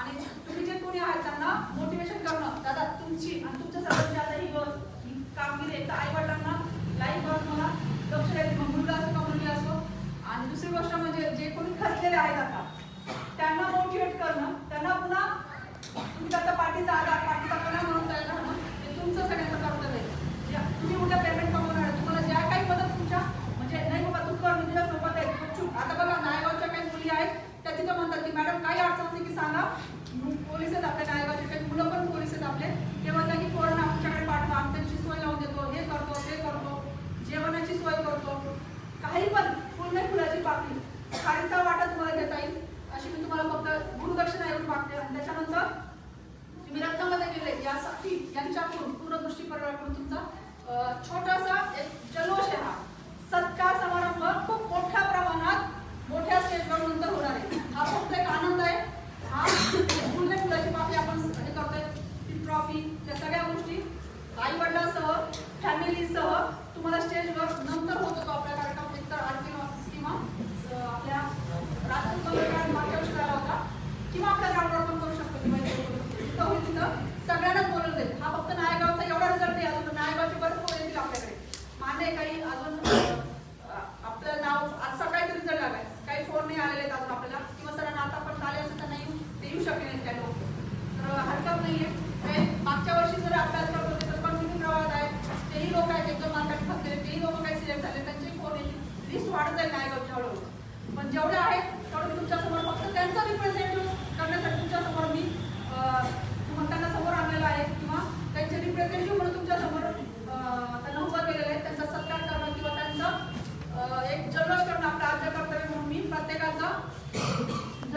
आणि तुम्ही जे कोणी आहात त्यांना मोटिवेशन करणं, दादा तुमची आणि तुमच्या सर्वांची आता ही कामगिरी आहे. तर आई वडिलांना लाईफ वर मला लक्ष द्यायचं, मग मुलगा असो का मुलगी असो. आणि दुसरी गोष्ट म्हणजे जे कोणी खचलेले आहेत आता त्यांना मोटिवेट करणं, त्यांना पुन्हा तुम्ही त्याचा पाठीचा आधार पाठीचा कणा म्हणून तयार राहणं हे तुमचं सगळ्यांचं कर्तव्य आहे. तुम्ही उद्या पेमेंट कमवणार, तुम्हाला ज्या काही मदत तुमच्या म्हणजे नाही बाबा तू कर, तुझ्या सोबत आहे. आता बघा नायगावच्या काही मुली आहेत त्या तिथं म्हणतात की मॅडम काही अडचण असली की सांगा, पोलीस आहेत आपल्या नायगावचे काही मुलं पण पोलीस आहेत आपले, ते म्हणतात की कोरोना आमच्याकडे पाठवा, आम्ही त्यांची सोय लावून देतो, हे करतो ते करतो, जेवणाची सोय करतो, काही पण फुल नाही फुलाची पाकळी खारीचा वाटा तुम्हाला देता येईल अशी मी तुम्हाला फक्त गुरुदक्षिणा येऊन मागते. आणि त्याच्यानंतर तुम्ही रत्नामध्ये गेले यासाठी यांच्याकडून दूरदृष्टीकडून तुमचा छोटासा एक जल्लोष आहे. हा सत्कार समारंभ खूप मोठ्या प्रमाणात मोठ्या स्टेजवर नंतर होणार आहे. हा फक्त एक आनंद आहे. हा फुल फुलाची पाकळी आपण हे करतोय, ती ट्रॉफी त्या सगळ्या गोष्टी आई वडिलांसह फॅमिलीसह तुम्हाला स्टेजवर नंतर होतो तो आपल्या कार्यक्रम एकतर आरती किंवा आपल्या राजपूत मागच्या वर्षी झाला होता किंवा आपल्या ग्राउंडवर पण करू शकतो किंवा तिथं होईल तिथं सगळ्यांनाच बोलवलं जाईल. हा फक्त नायगावचा एवढा रिझल्ट आहे, अजून नायगावचे बरेच पोरं येतील आपल्याकडे. मान्य काही अजून आपलं नाव आज सकाळी रिझल्ट आलाय, काही फोन नाही आलेले आहेत अजून आपल्याला किंवा सरांना आता पण आले असेल तर नाही ते येऊ शकले नाहीत काही लोक, तर हरकत नाहीये. ते मागच्या वर्षी जर अभ्यास करत होते तर पण तुम्ही प्रवाहात आहे, तेही लोक आहेत एकदम मार्कात फसलेले, तेही लोक काही सिलेक्ट झाले, त्यांचे फोन येईल, लिस्ट वाढत जाईल नायगावच्या हळूहळू. पण जेवढे आहेत तेवढे तुमच्या समोर फक्त त्यांचा रिप्रेझेंट